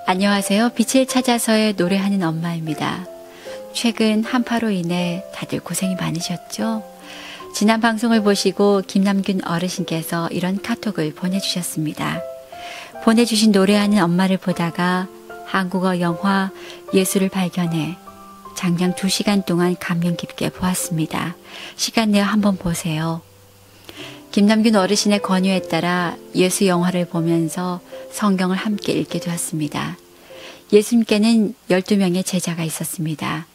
안녕하세요. 빛을 찾아서의 노래하는 엄마입니다. 최근 한파로 인해 다들 고생이 많으셨죠? 지난 방송을 보시고 김남균 어르신께서 이런 카톡을 보내주셨습니다. 보내주신 노래하는 엄마를 보다가 한국어, 영화, 예술을 발견해 장장 2시간 동안 감명 깊게 보았습니다. 시간 내어 한번 보세요. 김남균 어르신의 권유에 따라 예수 영화를 보면서 성경을 함께 읽게 되었습니다. 예수님께는 12명의 제자가 있었습니다.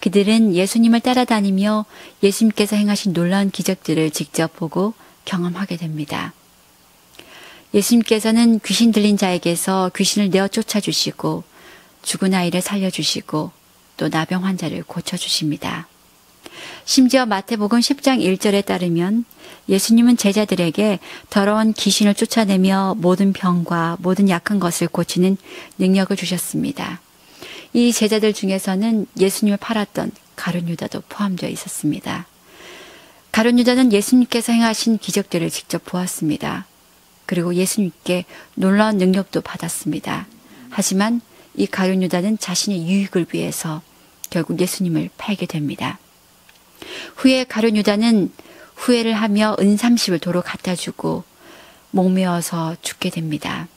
그들은 예수님을 따라다니며 예수님께서 행하신 놀라운 기적들을 직접 보고 경험하게 됩니다. 예수님께서는 귀신 들린 자에게서 귀신을 내어 쫓아주시고 죽은 아이를 살려주시고 또 나병 환자를 고쳐주십니다. 심지어 마태복음 10장 1절에 따르면 예수님은 제자들에게 더러운 귀신을 쫓아내며 모든 병과 모든 약한 것을 고치는 능력을 주셨습니다. 이 제자들 중에서는 예수님을 팔았던 가룟 유다도 포함되어 있었습니다. 가룟 유다는 예수님께서 행하신 기적들을 직접 보았습니다. 그리고 예수님께 놀라운 능력도 받았습니다. 하지만 이 가룟 유다는 자신의 유익을 위해서 결국 예수님을 팔게 됩니다. 후에 가룟 유다는 후회를 하며 은 30을 도로 갖다 주고 목매어서 죽게 됩니다.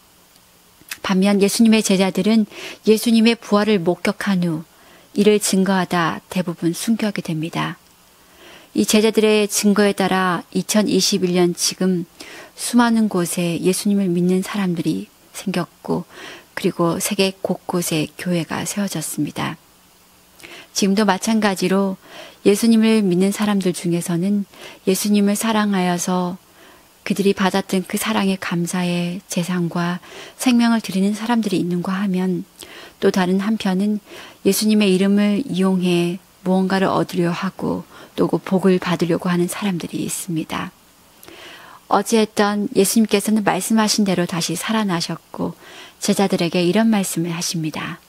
반면 예수님의 제자들은 예수님의 부활을 목격한 후 이를 증거하다 대부분 순교하게 됩니다. 이 제자들의 증거에 따라 2021년 지금 수많은 곳에 예수님을 믿는 사람들이 생겼고 그리고 세계 곳곳에 교회가 세워졌습니다. 지금도 마찬가지로 예수님을 믿는 사람들 중에서는 예수님을 사랑하여서 그들이 받았던 그 사랑에 감사해 제상과 생명을 드리는 사람들이 있는가 하면 또 다른 한편은 예수님의 이름을 이용해 무언가를 얻으려 하고 또 그 복을 받으려고 하는 사람들이 있습니다. 어찌했든 예수님께서는 말씀하신 대로 다시 살아나셨고 제자들에게 이런 말씀을 하십니다.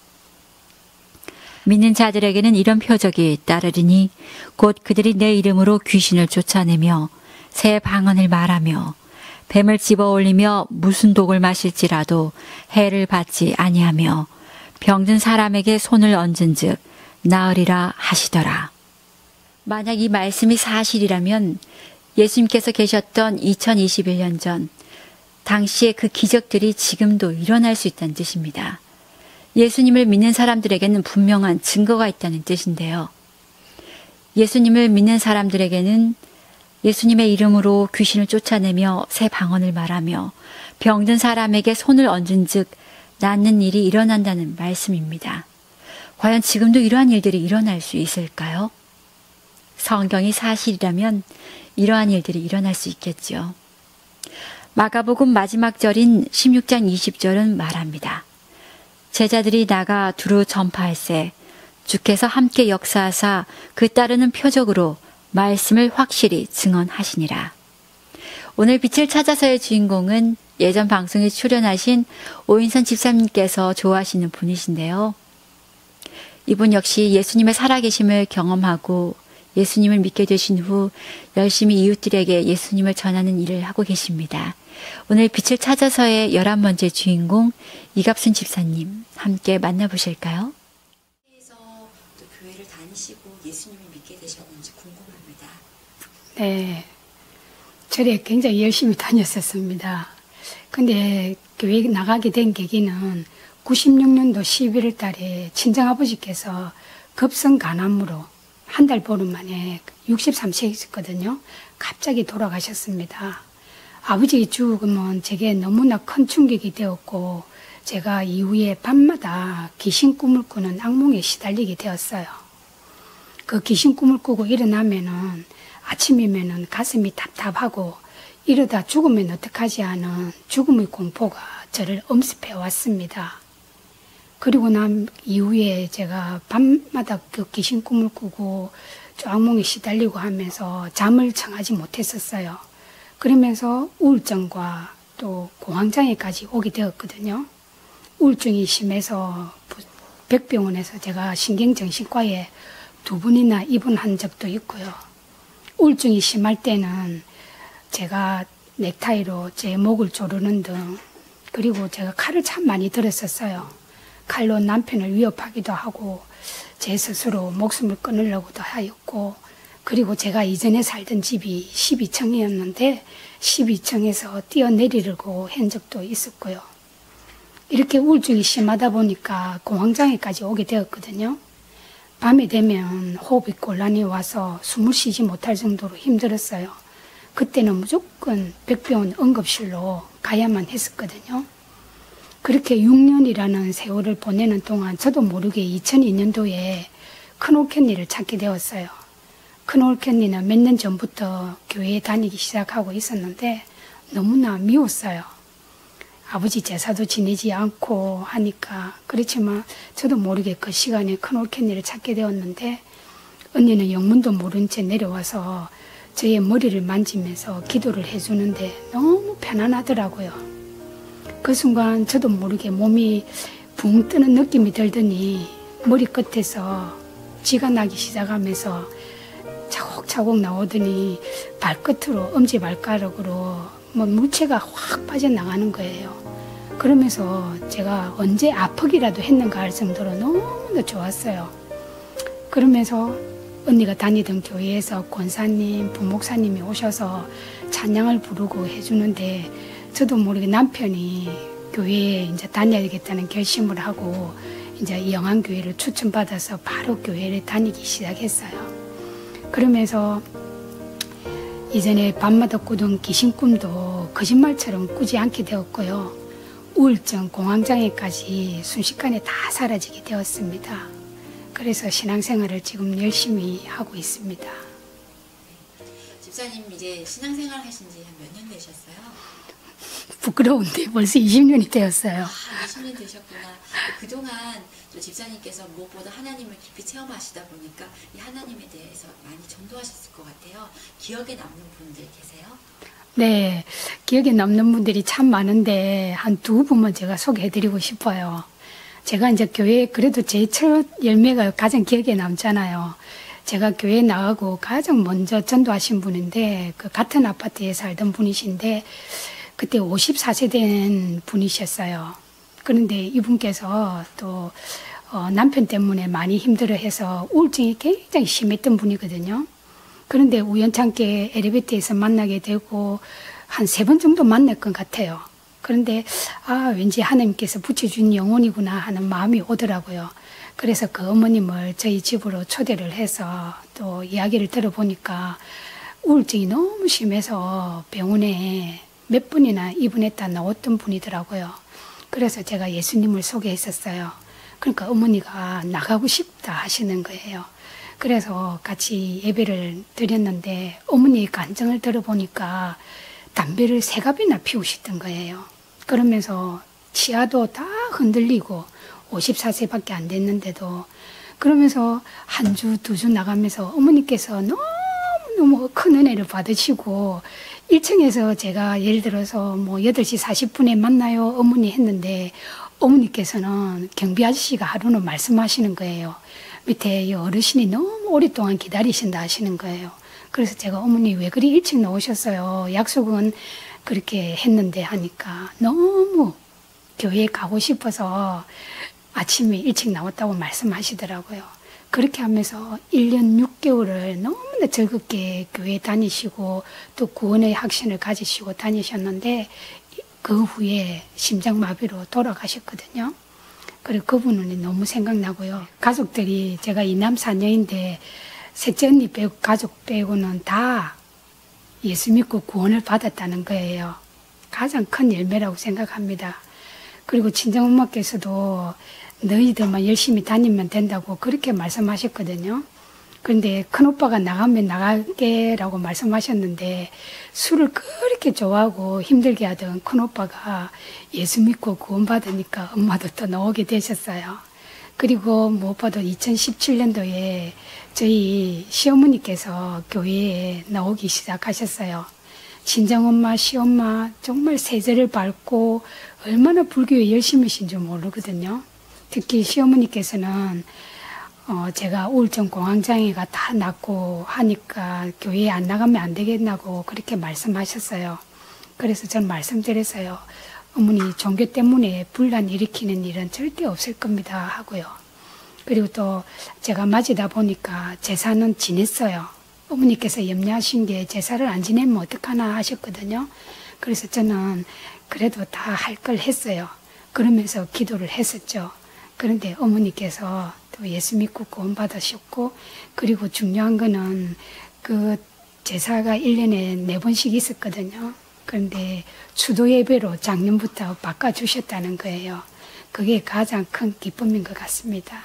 믿는 자들에게는 이런 표적이 따르리니 곧 그들이 내 이름으로 귀신을 쫓아내며 새 방언을 말하며 뱀을 집어올리며 무슨 독을 마실지라도 해를 받지 아니하며 병든 사람에게 손을 얹은즉 나으리라 하시더라. 만약 이 말씀이 사실이라면 예수님께서 계셨던 2021년 전 당시의 그 기적들이 지금도 일어날 수 있다는 뜻입니다. 예수님을 믿는 사람들에게는 분명한 증거가 있다는 뜻인데요. 예수님을 믿는 사람들에게는 예수님의 이름으로 귀신을 쫓아내며 새 방언을 말하며 병든 사람에게 손을 얹은 즉 낫는 일이 일어난다는 말씀입니다. 과연 지금도 이러한 일들이 일어날 수 있을까요? 성경이 사실이라면 이러한 일들이 일어날 수 있겠죠. 마가복음 마지막 절인 16장 20절은 말합니다. 제자들이 나가 두루 전파할세 주께서 함께 역사하사 그 따르는 표적으로 말씀을 확실히 증언하시니라. 오늘 빛을 찾아서의 주인공은 예전 방송에 출연하신 오인선 집사님께서 좋아하시는 분이신데요. 이분 역시 예수님의 살아계심을 경험하고 예수님을 믿게 되신 후 열심히 이웃들에게 예수님을 전하는 일을 하고 계십니다. 오늘 빛을 찾아서의 11번째 주인공 이갑순 집사님 함께 만나보실까요? 교회를 다니시고 예수님을 믿게 되셨는지 궁금합니다. 네, 절에 굉장히 열심히 다녔었습니다. 근데 교회 나가게 된 계기는 96년도 11월 달에 친정아버지께서 급성 간암으로 한 달 보름 만에 63세이셨거든요. 갑자기 돌아가셨습니다. 아버지 죽음은 제게 너무나 큰 충격이 되었고 제가 이후에 밤마다 귀신 꿈을 꾸는 악몽에 시달리게 되었어요. 그 귀신 꿈을 꾸고 일어나면은 아침이면은 가슴이 답답하고 이러다 죽으면 어떡하지 하는 죽음의 공포가 저를 엄습해 왔습니다. 그리고 난 이후에 제가 밤마다 그 귀신 꿈을 꾸고 악몽에 시달리고 하면서 잠을 청하지 못했었어요. 그러면서 우울증과 또 공황장애까지 오게 되었거든요. 우울증이 심해서 백병원에서 제가 신경정신과에 2번이나 입원한 적도 있고요. 우울증이 심할 때는 제가 넥타이로 제 목을 조르는 등 그리고 제가 칼을 참 많이 들었었어요. 칼로 남편을 위협하기도 하고 제 스스로 목숨을 끊으려고도 하였고, 그리고 제가 이전에 살던 집이 12층이었는데 12층에서 뛰어내리려고 한 적도 있었고요. 이렇게 우울증이 심하다 보니까 공황장애까지 오게 되었거든요. 밤이 되면 호흡이 곤란이 와서 숨을 쉬지 못할 정도로 힘들었어요. 그때는 무조건 백병원 응급실로 가야만 했었거든요. 그렇게 6년이라는 세월을 보내는 동안 저도 모르게 2002년도에 큰올캔니를 찾게 되었어요. 큰올캔니는 몇 년 전부터 교회에 다니기 시작하고 있었는데 너무나 미웠어요. 아버지 제사도 지내지 않고 하니까. 그렇지만 저도 모르게 그 시간에 큰올캔니를 찾게 되었는데, 언니는 영문도 모른 채 내려와서 저의 머리를 만지면서 기도를 해주는데 너무 편안하더라고요. 그 순간 저도 모르게 몸이 붕 뜨는 느낌이 들더니 머리끝에서 쥐가 나기 시작하면서 차곡차곡 나오더니 발끝으로, 엄지발가락으로 물체가 확 빠져나가는 거예요. 그러면서 제가 언제 아프기라도 했는가 할 정도로 너무나 좋았어요. 그러면서 언니가 다니던 교회에서 권사님, 부목사님이 오셔서 찬양을 부르고 해주는데, 저도 모르게 남편이 교회에 이제 다녀야겠다는 결심을 하고 이제 영안교회를 추천받아서 바로 교회를 다니기 시작했어요. 그러면서 이전에 밤마다 꾸던 귀신 꿈도 거짓말처럼 꾸지 않게 되었고요. 우울증, 공황장애까지 순식간에 다 사라지게 되었습니다. 그래서 신앙생활을 지금 열심히 하고 있습니다. 집사님 이제 신앙생활 하신 지 한 몇 년 되셨어요? 부끄러운데 벌써 20년이 되었어요. 20년 되셨구나. 그동안 또 집사님께서 무엇보다 하나님을 깊이 체험하시다 보니까 이 하나님에 대해서 많이 전도하셨을 것 같아요. 기억에 남는 분들 계세요? 네, 기억에 남는 분들이 참 많은데 한 두 분만 제가 소개해드리고 싶어요. 제가 이제 교회에 그래도 제 첫 열매가 가장 기억에 남잖아요. 제가 교회에 나가고 가장 먼저 전도하신 분인데, 그 같은 아파트에 살던 분이신데 그때 54세 된 분이셨어요. 그런데 이분께서 또 남편 때문에 많이 힘들어해서 우울증이 굉장히 심했던 분이거든요. 그런데 우연찮게 엘리베이터에서 만나게 되고 한 3번 정도 만날 것 같아요. 그런데 왠지 하나님께서 붙여준 영혼이구나 하는 마음이 오더라고요. 그래서 그 어머님을 저희 집으로 초대를 해서 또 이야기를 들어보니까 우울증이 너무 심해서 병원에 몇 번이나 입원했다 나왔던 분이더라고요. 그래서 제가 예수님을 소개했었어요. 그러니까 어머니가 나가고 싶다 하시는 거예요. 그래서 같이 예배를 드렸는데 어머니의 간증을 들어보니까 담배를 3갑이나 피우시던 거예요. 그러면서 치아도 다 흔들리고 54세밖에 안 됐는데도, 그러면서 한 주, 2주 나가면서 어머니께서 너무 큰 은혜를 받으시고 1층에서 제가 예를 들어서 뭐 8시 40분에 만나요 어머니 했는데 어머니께서는 경비 아저씨가 하루는 말씀하시는 거예요. 밑에 이 어르신이 너무 오랫동안 기다리신다 하시는 거예요. 그래서 제가 어머니 왜 그리 일찍 나오셨어요? 약속은 그렇게 했는데 하니까 너무 교회에 가고 싶어서 아침에 일찍 나왔다고 말씀하시더라고요. 그렇게 하면서 1년 6개월을 너무나 즐겁게 교회에 다니시고 또 구원의 확신을 가지시고 다니셨는데 그 후에 심장마비로 돌아가셨거든요. 그리고 그분은 너무 생각나고요. 가족들이 제가 이남 4녀인데 셋째 언니 빼고 가족 빼고는 다 예수 믿고 구원을 받았다는 거예요. 가장 큰 열매라고 생각합니다. 그리고 친정엄마께서도 너희들만 열심히 다니면 된다고 그렇게 말씀하셨거든요. 그런데 큰오빠가 나가면 나가게라고 말씀하셨는데 술을 그렇게 좋아하고 힘들게 하던 큰오빠가 예수 믿고 구원받으니까 엄마도 또 나오게 되셨어요. 그리고 무엇보다 2017년도에 저희 시어머니께서 교회에 나오기 시작하셨어요. 친정엄마, 시엄마 정말 세제를 밟고 얼마나 불교에 열심히신 줄 모르거든요. 특히 시어머니께서는 제가 우울증 공황장애가 다 낫고 하니까 교회에 안 나가면 안 되겠다고 그렇게 말씀하셨어요. 그래서 저는 말씀드렸어요. 어머니 종교 때문에 분란 일으키는 일은 절대 없을 겁니다 하고요. 그리고 또 제가 맞이다 보니까 제사는 지냈어요. 어머니께서 염려하신 게 제사를 안 지내면 어떡하나 하셨거든요. 그래서 저는 그래도 다 할 걸 했어요. 그러면서 기도를 했었죠. 그런데 어머니께서 또 예수 믿고 구원 받으셨고, 그리고 중요한 거는 그 제사가 1년에 4번씩 있었거든요. 그런데 추도 예배로 작년부터 바꿔주셨다는 거예요. 그게 가장 큰 기쁨인 것 같습니다.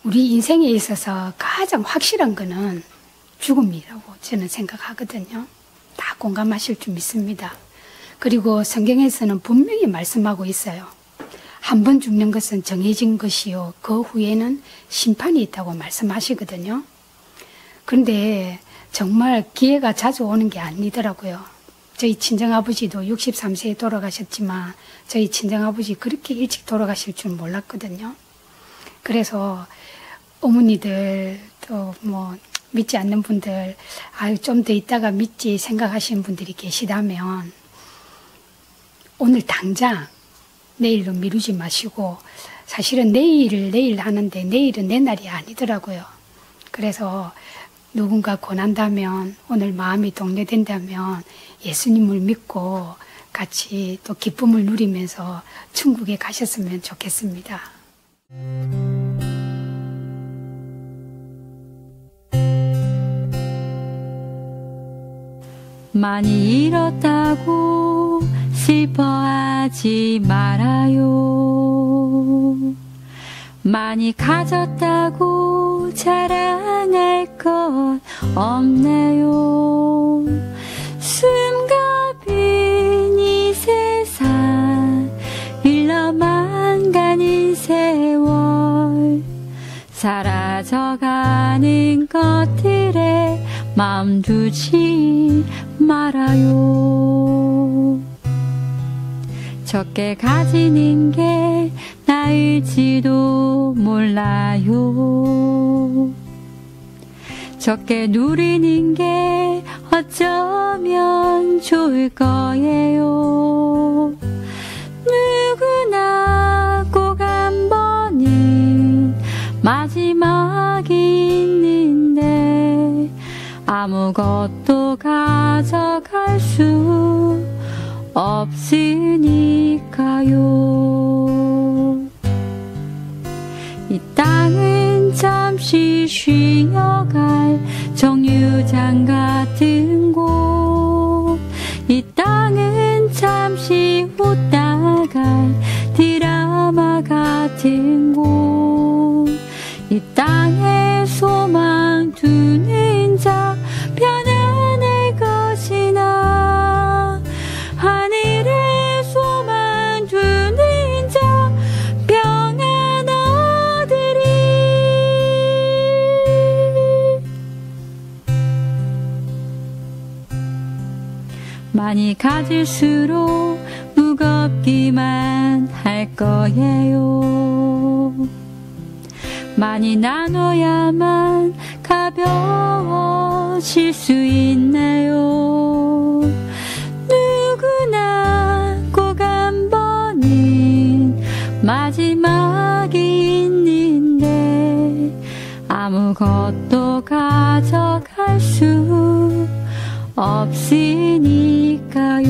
우리 인생에 있어서 가장 확실한 거는 죽음이라고 저는 생각하거든요. 다 공감하실 줄 믿습니다. 그리고 성경에서는 분명히 말씀하고 있어요. 한 번 죽는 것은 정해진 것이요, 그 후에는 심판이 있다고 말씀하시거든요. 그런데 정말 기회가 자주 오는 게 아니더라고요. 저희 친정아버지도 63세에 돌아가셨지만 저희 친정아버지 그렇게 일찍 돌아가실 줄 몰랐거든요. 그래서 어머니들 또 뭐 믿지 않는 분들, 아유 좀 더 있다가 믿지 생각하시는 분들이 계시다면 오늘 당장 내일로 미루지 마시고, 사실은 내일을 내일 하는데 내일은 내 날이 아니더라고요. 그래서 누군가 권한다면, 오늘 마음이 동요된다면 예수님을 믿고 같이 또 기쁨을 누리면서 천국에 가셨으면 좋겠습니다. 많이 잃었다고 슬퍼하지 말아요. 많이 가졌다고 자랑할 것 없네요. 숨가빈 이 세상 흘러만 가는 세월, 사라져가는 것들에 마음 두지 말아요. 적게 가지는 게 나을지도 몰라요. 적게 누리는 게 어쩌면 좋을 거예요. 누구나 꼭 한 번은 마지막이 있는데 아무것도 가져갈 수 없으니까요. 이 땅은 잠시 쉬어갈 정류장 같은 곳, 이 땅은 잠시 웃다 갈 드라마 같은 곳, 이 땅에 소망 두는 자 편안할 것이나, 하늘에 소망 두는 자 평안 얻으리. 많이 가질수록 무겁기만 할 거예요. 많이 나눠야만 가벼워질 수 있나요? 누구나 꼭 한 번은 마지막이 있는데 아무것도 가져갈 수 없으니까요.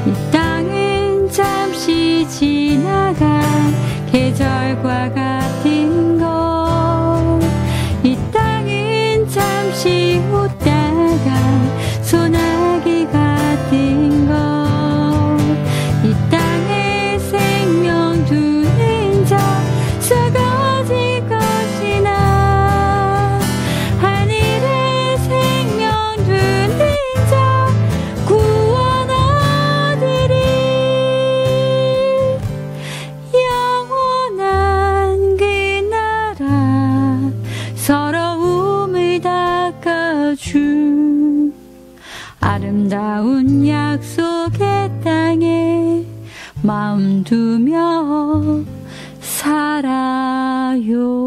이 땅은 잠시 지나간 계절과 같은 것, 이 땅은 잠시 웃다가 소나기 같은 것, 이 땅에 생명 두는 자 썩어질 것이나, 하늘에 생명 두는 자 구원 얻으리. 영원한 그 나라 서러움을 닦아준 아름다운 약속의 땅에 마음 두며 살아요.